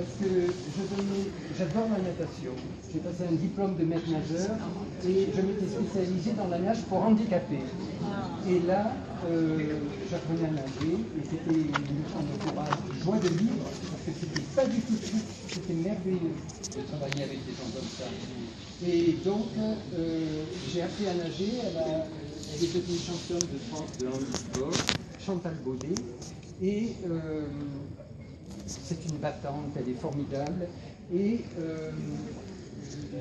parce que j'adore la natation. J'ai passé un diplôme de maître nageur et je m'étais spécialisé dans la nage pour handicapés. Et là, j'apprenais à nager et c'était une leçon de courage, de joie de vivre, parce que c'était pas du tout triste, c'était merveilleux de travailler avec des gens comme ça. Et donc, j'ai appris à nager. Elle est devenue championne de France de handisport, Chantal Baudet, et c'est une battante, elle est formidable. Et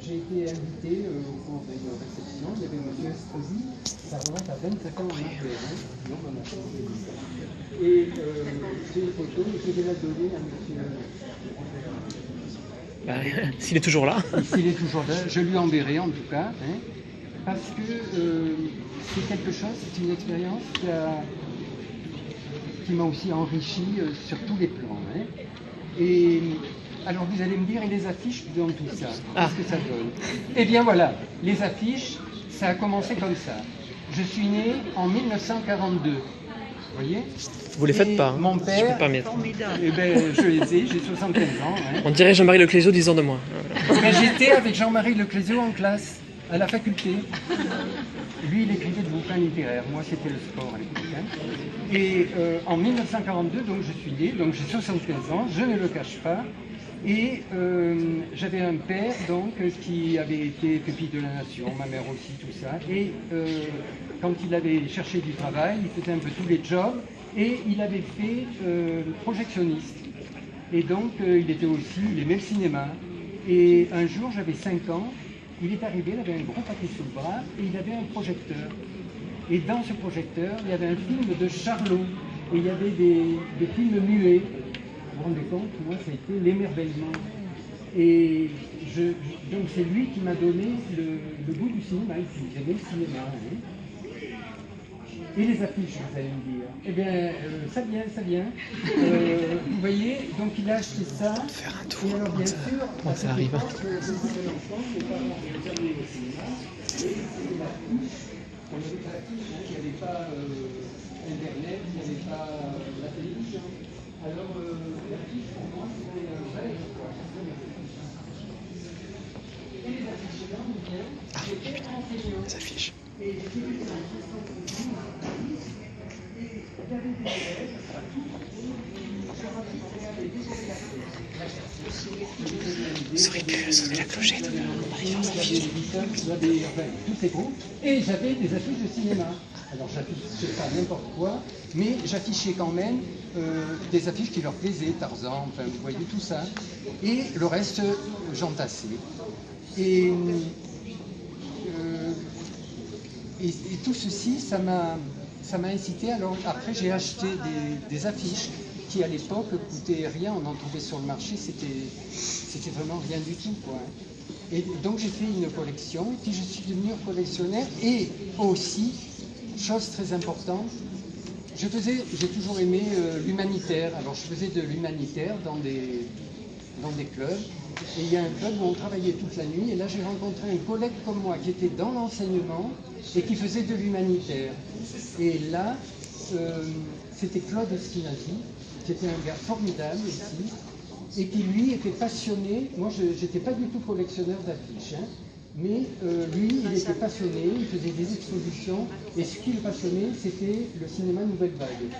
j'ai été invité au cours d'une réception, il y avait M. Estrosi, ça remonte à 25 ans en arrière, donc on a fait. Et j'ai une photo, et je vais la donner à M. S'il est toujours là. S'il est toujours là, je lui enverrai en tout cas, hein, parce que c'est quelque chose, c'est une expérience qui m'a aussi enrichi sur tous les plans. Hein. Et alors vous allez me dire, et les affiches dans tout ça, qu'est-ce que ça donne? Eh bien voilà, les affiches, ça a commencé comme ça. Je suis né en 1942, vous voyez? Vous les faites pas, hein. Mon père, je peux pas mettre. Eh ben, je les ai, j'ai 75 ans. Hein. On dirait Jean-Marie Leclézot 10 ans de moins. Ben, j'étais avec Jean-Marie Leclézot en classe, à la faculté. Lui, il écrivait des bouquins littéraires, moi c'était le sport à l'époque. Hein. Et en 1942, donc je suis né, donc j'ai 75 ans, je ne le cache pas. Et j'avais un père donc qui avait été pupille de la nation, ma mère aussi, tout ça. Et quand il avait cherché du travail, il faisait un peu tous les jobs et il avait fait projectionniste. Et donc il aimait le cinéma. Et un jour, j'avais 5 ans, il est arrivé, il avait un gros paquet sous le bras et il avait un projecteur. Et dans ce projecteur, il y avait un film de Charlot et il y avait des films muets. Vous vous rendez compte, moi ça a été l'émerveillement. Et donc c'est lui qui m'a donné le goût du cinéma ici. J'aimais le cinéma. Hein. Et les affiches, vous allez me dire. Eh bien, ça vient. Vous voyez, donc il a acheté ça. Faire un tour, et alors, bien sûr, comment ça arrive. Il n'y avait pas Internet, il n'y avait pas la télévision. Alors, l'affiche pour moi, c'était un vrai espoir. Et les affiches là, j'étais enseignant. Les affiches. Et j'ai fait des et il y avait des élèves, Ça aurait pu sonner la clochette. Tous ces groupes, et j'avais des affiches de cinéma. Alors j'affichais pas n'importe quoi, mais j'affichais quand même des affiches qui leur plaisaient, Tarzan, enfin vous voyez tout ça. Et le reste, j'entassais. Et tout ceci, ça m'a incité. Alors après, j'ai acheté des affiches qui à l'époque coûtaient rien, on en trouvait sur le marché, c'était vraiment rien du tout, quoi. Et donc j'ai fait une collection, et puis je suis devenu collectionneur, et aussi, chose très importante, j'ai toujours aimé l'humanitaire. Alors je faisais de l'humanitaire dans des clubs, et il y a un club où on travaillait toute la nuit, et là j'ai rencontré un collègue comme moi qui était dans l'enseignement et qui faisait de l'humanitaire. Et là, c'était Claude Esquinasi, qui était un gars formidable ici, et qui lui était passionné. Moi je n'étais pas du tout collectionneur d'affiches, hein, mais lui il était passionné, il faisait des expositions, et ce qui le passionnait c'était le cinéma Nouvelle Vague.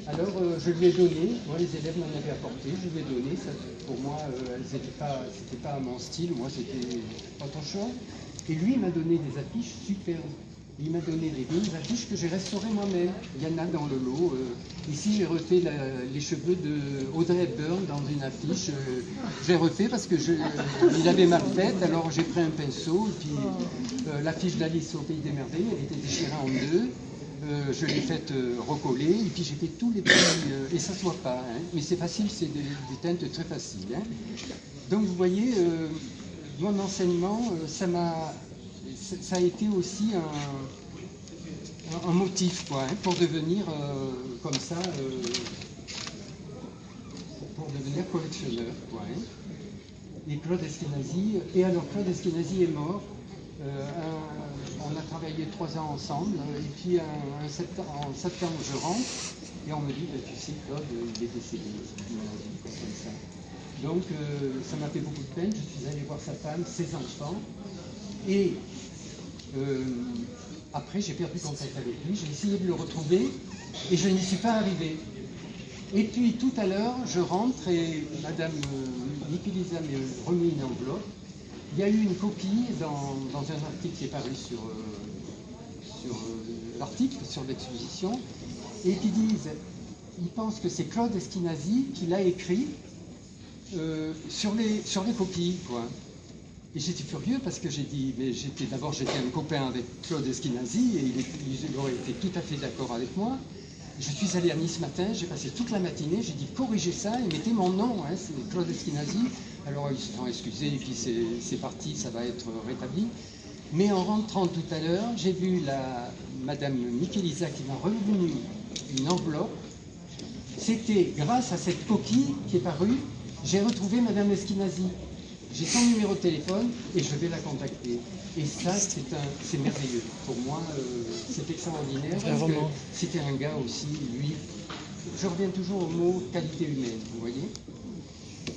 Alors je lui ai donné, moi les élèves m'en avaient apporté, je lui ai donné, ça, pour moi c'était pas à mon style, moi c'était autre chose. Et lui il m'a donné des affiches superbes. Il m'a donné des belles affiches que j'ai restaurées moi-même. Il y en a dans le lot. Ici, j'ai refait les cheveux de Audrey Hepburn dans une affiche. J'ai refait parce que il avait mal faite, alors j'ai pris un pinceau. Et puis l'affiche d'Alice au Pays des Merveilles, elle était déchirée en deux. Je l'ai faite recoller. Et puis j'ai fait tous les petits... et ça ne se voit pas. Hein, mais c'est facile, c'est des teintes très faciles. Hein. Donc vous voyez, mon enseignement, ça a été aussi un motif, quoi, hein, pour devenir comme ça, pour devenir collectionneur, quoi. Hein. Et Claude Esquinasi, Claude Esquinasi est mort. On a travaillé 3 ans ensemble, et puis en septembre je rentre, et on me dit, tu sais Claude, il est décédé, comme ça. Donc ça m'a fait beaucoup de peine, je suis allé voir sa femme, ses enfants, et après j'ai perdu contact avec lui, j'ai essayé de le retrouver, et je n'y suis pas arrivé. Et puis tout à l'heure, je rentre et Madame Nicolisa me remet une enveloppe. Il y a eu une copie dans un article qui est paru sur l'article, sur l'exposition, et qui disent, ils pensent que c'est Claude Esquinazi qui l'a écrit sur les copies, quoi. Et j'étais furieux parce que j'ai dit, mais j'étais un copain avec Claude Esquinazi et il aurait été tout à fait d'accord avec moi. Je suis allé à Nice ce matin, j'ai passé toute la matinée, j'ai dit corrigez ça et mettez mon nom, hein, c'est Claude Esquinazi. Alors ils se sont excusés et puis c'est parti, ça va être rétabli. Mais en rentrant tout à l'heure, j'ai vu Madame Michelisa qui m'a revenu une enveloppe. C'était grâce à cette coquille qui est parue, j'ai retrouvé Madame Esquinazi. J'ai son numéro de téléphone et je vais la contacter. Et ça, c'est merveilleux. Pour moi, c'est extraordinaire. Parce que c'était un gars aussi, lui. Je reviens toujours au mot qualité humaine, vous voyez.